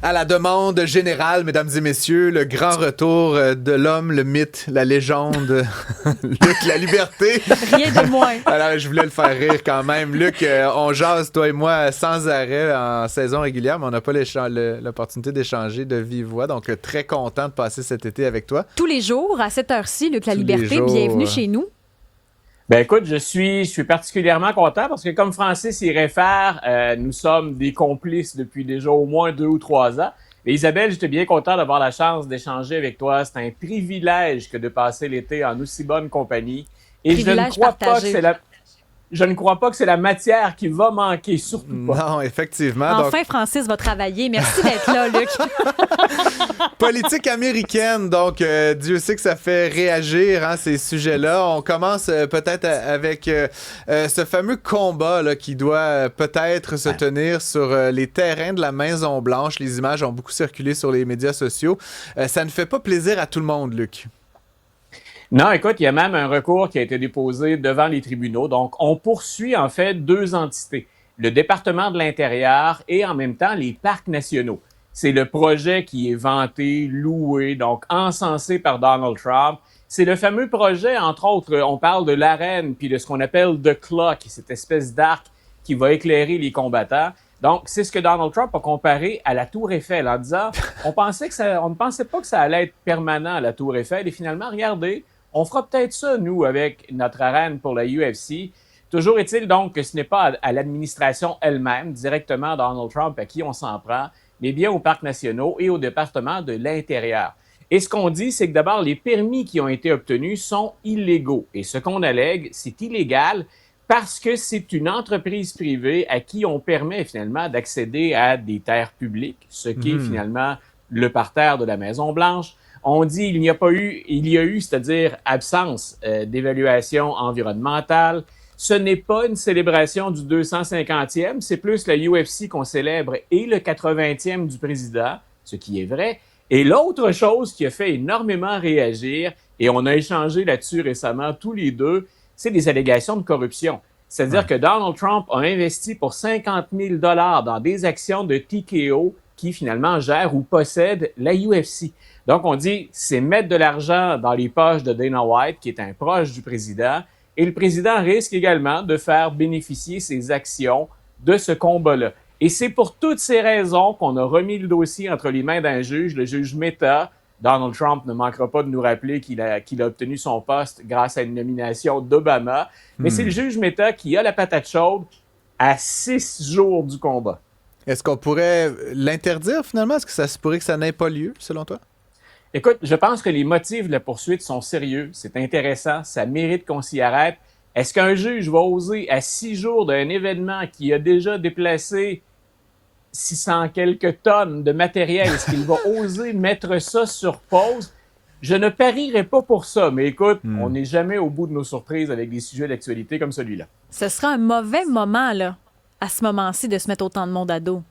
À la demande générale, mesdames et messieurs, le grand retour de l'homme, le mythe, la légende, Luc, la liberté. Rien de moins. Alors, je voulais le faire rire quand même. Luc, on jase, toi et moi, sans arrêt en saison régulière, mais on n'a pas l'opportunité d'échanger de vive voix. Donc, très content de passer cet été avec toi. Tous les jours, à cette heure-ci, Luc, la Tous les liberté, jours. bienvenue chez nous. Ben écoute, je suis particulièrement content parce que comme Francis y réfère, nous sommes des complices depuis déjà au moins 2 ou 3 ans. Et Isabelle, j'étais bien content d'avoir la chance d'échanger avec toi. C'est un privilège que de passer l'été en aussi bonne compagnie. Et je ne crois pas que c'est la matière qui va manquer, surtout pas. Non, effectivement. Enfin, donc... Francis va travailler. Merci d'être là, Luc. Politique américaine, donc Dieu sait que ça fait réagir ces sujets-là. On commence peut-être avec ce fameux combat là, qui doit peut-être se tenir sur les terrains de la Maison-Blanche. Les images ont beaucoup circulé sur les médias sociaux. Ça ne fait pas plaisir à tout le monde, Luc. Non, écoute, il y a même un recours qui a été déposé devant les tribunaux. Donc, on poursuit en fait 2 entités, le département de l'Intérieur et en même temps les parcs nationaux. C'est le projet qui est vanté, loué, donc encensé par Donald Trump. C'est le fameux projet, entre autres, on parle de l'arène puis de ce qu'on appelle The Clock, cette espèce d'arc qui va éclairer les combattants. Donc, c'est ce que Donald Trump a comparé à la Tour Eiffel en disant on ne pensait pas que ça allait être permanent à la Tour Eiffel et finalement, regardez, on fera peut-être ça, nous, avec notre arène pour la UFC. Toujours est-il donc que ce n'est pas à l'administration elle-même, directement Donald Trump, à qui on s'en prend, mais bien aux parcs nationaux et au département de l'Intérieur. Et ce qu'on dit, c'est que d'abord, les permis qui ont été obtenus sont illégaux. Et ce qu'on allègue, c'est illégal parce que c'est une entreprise privée à qui on permet finalement d'accéder à des terres publiques, ce qui est finalement le parterre de la Maison-Blanche. On dit il y a eu, c'est-à-dire absence d'évaluation environnementale. Ce n'est pas une célébration du 250e, c'est plus la UFC qu'on célèbre et le 80e du président, ce qui est vrai. Et l'autre chose qui a fait énormément réagir, et on a échangé là-dessus récemment tous les deux, c'est des allégations de corruption. C'est-à-dire que Donald Trump a investi pour 50 000 $ dans des actions de TKO qui finalement gèrent ou possèdent la UFC. Donc, on dit, c'est mettre de l'argent dans les poches de Dana White, qui est un proche du président, et le président risque également de faire bénéficier ses actions de ce combat-là. Et c'est pour toutes ces raisons qu'on a remis le dossier entre les mains d'un juge, le juge Mehta. Donald Trump ne manquera pas de nous rappeler qu'il a obtenu son poste grâce à une nomination d'Obama. Mais c'est le juge Mehta qui a la patate chaude à 6 jours du combat. Est-ce qu'on pourrait l'interdire finalement? Est-ce que ça se pourrait que ça n'ait pas lieu, selon toi? Écoute, je pense que les motifs de la poursuite sont sérieux, c'est intéressant, ça mérite qu'on s'y arrête. Est-ce qu'un juge va oser, à 6 jours d'un événement qui a déjà déplacé 600 quelques tonnes de matériel, est-ce qu'il va oser mettre ça sur pause? Je ne parierai pas pour ça, mais écoute, on n'est jamais au bout de nos surprises avec des sujets d'actualité comme celui-là. Ce sera un mauvais moment, là, à ce moment-ci, de se mettre autant de monde à dos.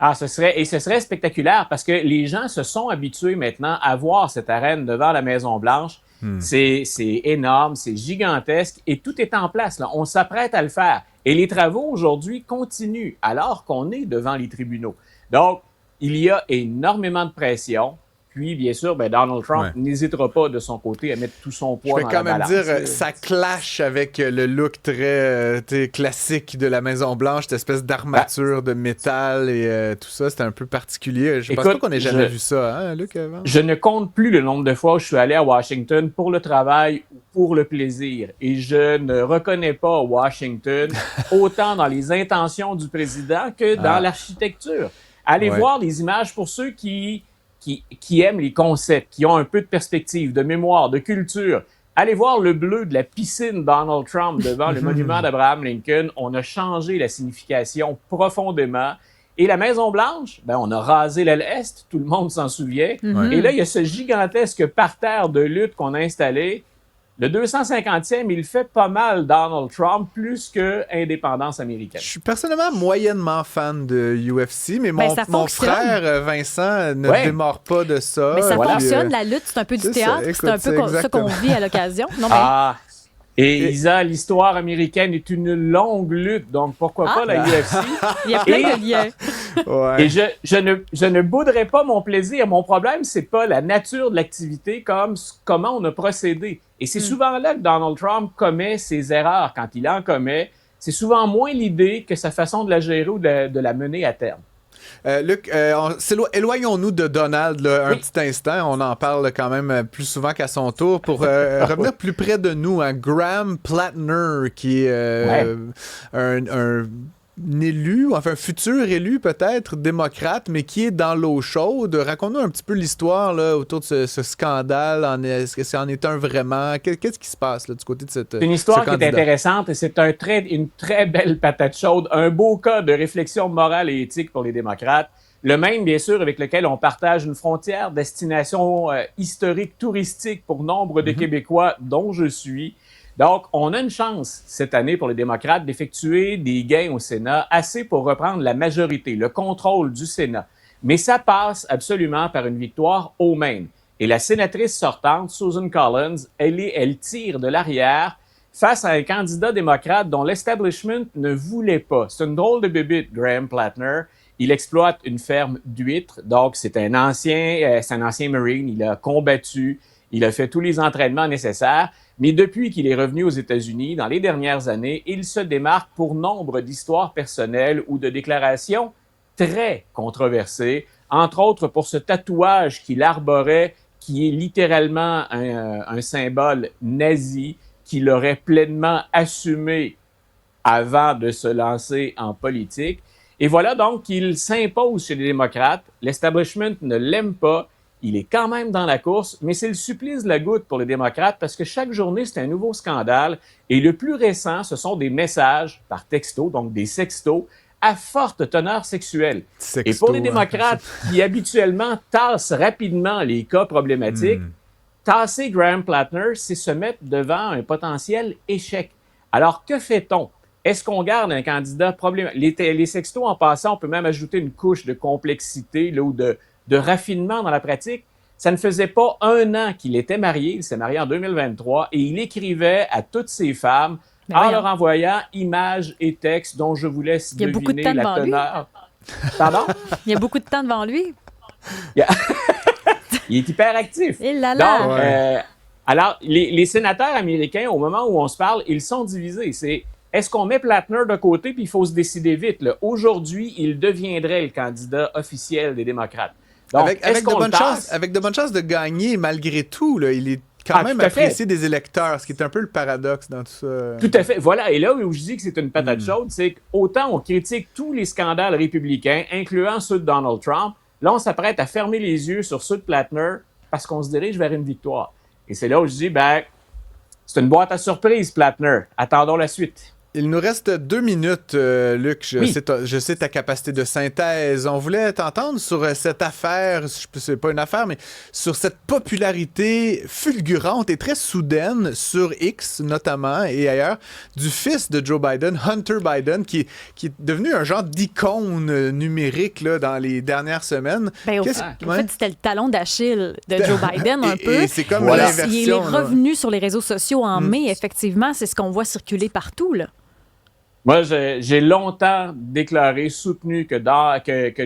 Ah, ce serait spectaculaire parce que les gens se sont habitués maintenant à voir cette arène devant la Maison-Blanche. C'est énorme, c'est gigantesque et tout est en place, là. On s'apprête à le faire. Et les travaux aujourd'hui continuent alors qu'on est devant les tribunaux. Donc, il y a énormément de pression. Puis, bien sûr, Donald Trump n'hésitera pas de son côté à mettre tout son poids dans la balance. Je vais quand même dire, ça clash avec le look très classique de la Maison-Blanche, cette espèce d'armature de métal et tout ça. C'était un peu particulier. Je pense pas qu'on ait jamais vu ça, hein, Luc, avant? Je ne compte plus le nombre de fois où je suis allé à Washington pour le travail ou pour le plaisir. Et je ne reconnais pas Washington autant dans les intentions du président que dans l'architecture. Allez voir les images pour ceux qui aiment les concepts, qui ont un peu de perspective, de mémoire, de culture. Allez voir le bleu de la piscine Donald Trump devant le monument d'Abraham Lincoln. On a changé la signification profondément. Et la Maison-Blanche, on a rasé l'aile Est, tout le monde s'en souvient. Et là, il y a ce gigantesque parterre de lutte qu'on a installé. Le 250e, il fait pas mal Donald Trump, plus que indépendance américaine. Je suis personnellement moyennement fan de UFC, mais mon frère Vincent ne démord pas de ça. Mais ça fonctionne, la lutte, c'est un peu du théâtre, c'est un peu ça qu'on vit à l'occasion. Non, Et Isa, l'histoire américaine est une longue lutte, donc pourquoi pas la UFC? Il y a plein de liens. Ouais. Et je ne bouderai pas mon plaisir. Mon problème, c'est pas la nature de l'activité comme comment on a procédé. Et c'est souvent là que Donald Trump commet ses erreurs. Quand il en commet, c'est souvent moins l'idée que sa façon de la gérer ou de la mener à terme. Luc, éloignons-nous de Donald là, un petit instant. On en parle quand même plus souvent qu'à son tour. Pour revenir plus près de nous, Graham Plattner, qui est un élu, enfin un futur élu peut-être, démocrate, mais qui est dans l'eau chaude. Raconte-nous un petit peu l'histoire là, autour de ce scandale. Est-ce que c'en est un vraiment? Qu'est-ce qui se passe là, du côté de cette C'est une histoire qui est intéressante et c'est une très belle patate chaude, un beau cas de réflexion morale et éthique pour les démocrates. Le même, bien sûr, avec lequel on partage une frontière, destination historique, touristique pour nombre de Québécois, dont je suis. Donc, on a une chance cette année pour les démocrates d'effectuer des gains au Sénat, assez pour reprendre la majorité, le contrôle du Sénat. Mais ça passe absolument par une victoire au Maine. Et la sénatrice sortante, Susan Collins, elle tire de l'arrière face à un candidat démocrate dont l'establishment ne voulait pas. C'est une drôle de bébite, Graham Plattner. Il exploite une ferme d'huîtres, donc c'est un ancien Marine, il a combattu, il a fait tous les entraînements nécessaires. Mais depuis qu'il est revenu aux États-Unis, dans les dernières années, il se démarque pour nombre d'histoires personnelles ou de déclarations très controversées, entre autres pour ce tatouage qu'il arborait, qui est littéralement un symbole nazi, qu'il aurait pleinement assumé avant de se lancer en politique. Et voilà donc qu'il s'impose chez les démocrates. L'establishment ne l'aime pas. Il est quand même dans la course, mais c'est le supplice de la goutte pour les démocrates parce que chaque journée, c'est un nouveau scandale. Et le plus récent, ce sont des messages par texto, donc des sextos, à forte teneur sexuelle. Et pour les démocrates qui habituellement tassent rapidement les cas problématiques, tasser Graham Plattner, c'est se mettre devant un potentiel échec. Alors, que fait-on? Est-ce qu'on garde un candidat problématique? Les sextos, en passant, on peut même ajouter une couche de complexité là, ou de raffinement dans la pratique. Ça ne faisait pas un an qu'il était marié, il s'est marié en 2023, et il écrivait à toutes ses femmes en leur envoyant images et textes dont je vous laisse deviner la teneur. Pardon? Il y a beaucoup de temps devant lui. Il est hyper actif. Donc, alors, les sénateurs américains, au moment où on se parle, ils sont divisés. Est-ce qu'on met Plattner de côté puis il faut se décider vite? Là? Aujourd'hui, il deviendrait le candidat officiel des démocrates. Donc, avec de bonnes chances de gagner malgré tout. Là, il est quand même apprécié des électeurs, ce qui est un peu le paradoxe dans tout ça. Tout à fait. Voilà. Et là où je dis que c'est une patate chaude, c'est qu'autant on critique tous les scandales républicains, incluant ceux de Donald Trump, là, on s'apprête à fermer les yeux sur ceux de Plattner parce qu'on se dirige vers une victoire. Et c'est là où je dis, c'est une boîte à surprise, Plattner. Attendons la suite. Il nous reste 2 minutes, Luc. Je sais ta capacité de synthèse. On voulait t'entendre sur cette affaire, c'est pas une affaire, mais sur cette popularité fulgurante et très soudaine sur X, notamment, et ailleurs, du fils de Joe Biden, Hunter Biden, qui est devenu un genre d'icône numérique là, dans les dernières semaines. En fait, c'était le talon d'Achille de Joe Biden, un peu. Et c'est comme l'inversion. Il est revenu sur les réseaux sociaux en mai, effectivement. C'est ce qu'on voit circuler partout, là. Moi, j'ai longtemps déclaré, soutenu que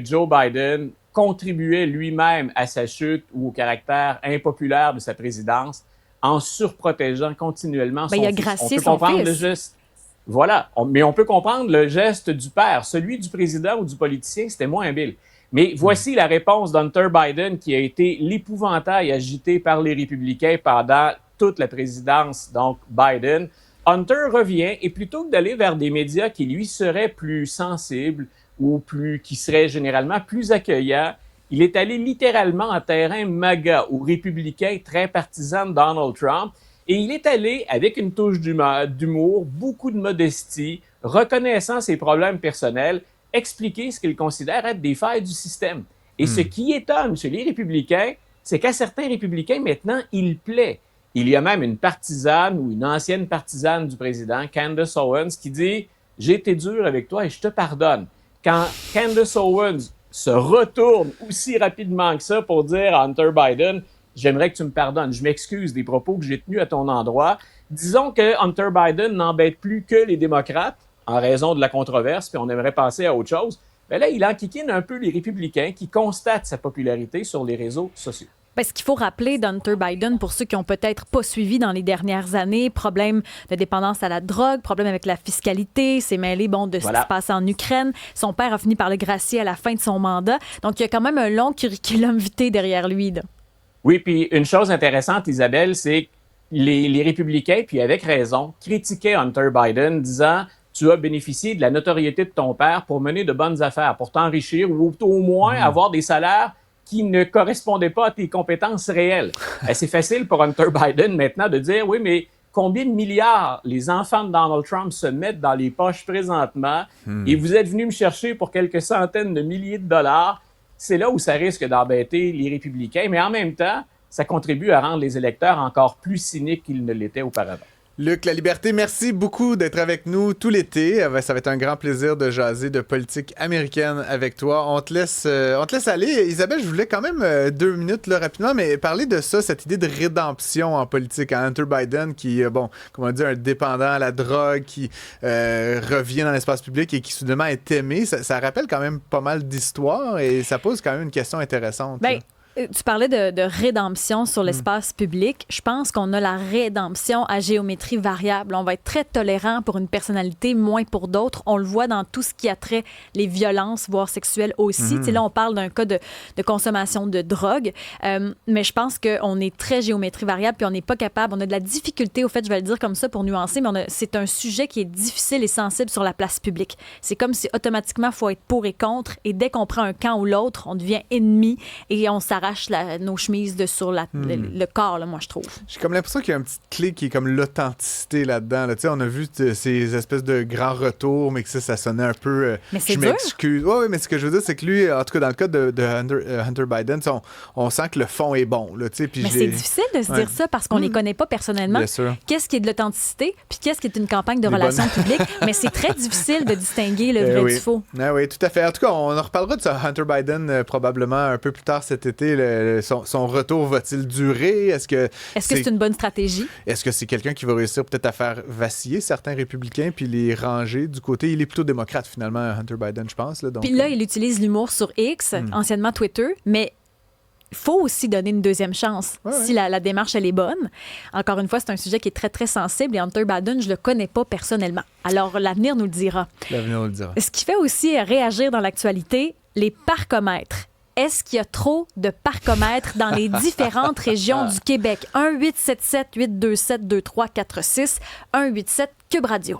Joe Biden contribuait lui-même à sa chute ou au caractère impopulaire de sa présidence en surprotégeant continuellement son fils. Il a gracié on peut son comprendre fils. Le geste. Voilà, mais on peut comprendre le geste du père. Celui du président ou du politicien, c'était moins habile. Mais voici la réponse d'Hunter Biden qui a été l'épouvantail agité par les républicains pendant toute la présidence, donc Biden. Hunter revient et plutôt que d'aller vers des médias qui lui seraient plus sensibles ou qui seraient généralement plus accueillants, il est allé littéralement en terrain MAGA ou républicain très partisan de Donald Trump et il est allé avec une touche d'humour, beaucoup de modestie, reconnaissant ses problèmes personnels, expliquer ce qu'il considère être des failles du système. Et ce qui étonne chez les républicains, c'est qu'à certains républicains, maintenant, il plaît. Il y a même une partisane ou une ancienne partisane du président, Candace Owens, qui dit « J'ai été dur avec toi et je te pardonne ». Quand Candace Owens se retourne aussi rapidement que ça pour dire à Hunter Biden j'aimerais que tu me pardonnes. Je m'excuse des propos que j'ai tenus à ton endroit. Disons que Hunter Biden n'embête plus que les démocrates en raison de la controverse, puis on aimerait passer à autre chose. Mais là, il enquiquine un peu les républicains qui constatent sa popularité sur les réseaux sociaux. Ce qu'il faut rappeler d'Hunter Biden, pour ceux qui n'ont peut-être pas suivi dans les dernières années, problème de dépendance à la drogue, problème avec la fiscalité, s'est mêlé de ce qui se passe en Ukraine. Son père a fini par le gracier à la fin de son mandat. Donc, il y a quand même un long curriculum vitae derrière lui. Là. Oui, puis une chose intéressante, Isabelle, c'est que les républicains, puis avec raison, critiquaient Hunter Biden, disant « Tu as bénéficié de la notoriété de ton père pour mener de bonnes affaires, pour t'enrichir ou au moins avoir des salaires qui ne correspondaient pas à tes compétences réelles. » C'est facile pour Hunter Biden maintenant de dire « Oui, mais combien de milliards les enfants de Donald Trump se mettent dans les poches présentement et vous êtes venu me chercher pour quelques centaines de milliers de dollars. » C'est là où ça risque d'embêter les républicains, mais en même temps, ça contribue à rendre les électeurs encore plus cyniques qu'ils ne l'étaient auparavant. Luc La Liberté, merci beaucoup d'être avec nous tout l'été. Ça va être un grand plaisir de jaser de politique américaine avec toi. On te laisse aller. Isabelle, je voulais quand même 2 minutes là, rapidement, mais parler de ça, cette idée de rédemption en politique. Hunter Biden qui, comment dire, un dépendant à la drogue, qui revient dans l'espace public et qui soudainement est aimé. Ça rappelle quand même pas mal d'histoires et ça pose quand même une question intéressante. Tu parlais de rédemption sur l'espace public. Je pense qu'on a la rédemption à géométrie variable. On va être très tolérant pour une personnalité, moins pour d'autres. On le voit dans tout ce qui a trait les violences, voire sexuelles aussi. Là, on parle d'un cas de consommation de drogue. Mais je pense qu'on est très géométrie variable puis on n'est pas capable. On a de la difficulté, au fait, je vais le dire comme ça pour nuancer, mais c'est un sujet qui est difficile et sensible sur la place publique. C'est comme si automatiquement, il faut être pour et contre. Et dès qu'on prend un camp ou l'autre, on devient ennemi et on s'arrache nos chemises sur le corps, là, moi, je trouve. J'ai comme l'impression qu'il y a une petite clé qui est comme l'authenticité là-dedans. Là. On a vu ces espèces de grands retours, mais que ça sonnait un peu... mais c'est je dur. M'excuse. Oui, mais ce que je veux dire, c'est que lui, en tout cas, dans le cas de Hunter Biden, on sent que le fond est bon. Là, puis mais c'est difficile de se dire ça parce qu'on ne les connaît pas personnellement. Qu'est-ce qui est de l'authenticité, puis qu'est-ce qui est une campagne de relations publiques. Mais c'est très difficile de distinguer le vrai du faux. Oui, tout à fait. En tout cas, on en reparlera de ça, Hunter Biden probablement un peu plus tard cet été. Son retour va-t-il durer? Est-ce que c'est une bonne stratégie? Est-ce que c'est quelqu'un qui va réussir peut-être à faire vaciller certains républicains puis les ranger du côté? Il est plutôt démocrate, finalement, Hunter Biden, je pense. Puis là, il utilise l'humour sur X, anciennement Twitter, mais il faut aussi donner une deuxième chance si la démarche, elle est bonne. Encore une fois, c'est un sujet qui est très, très sensible et Hunter Biden, je ne le connais pas personnellement. Alors, l'avenir nous le dira. L'avenir nous le dira. Ce qui fait aussi réagir dans l'actualité, les parcomètres. Est-ce qu'il y a trop de parcomètres dans les différentes régions du Québec? 1-877-827-2346, 1-87 Cube Radio.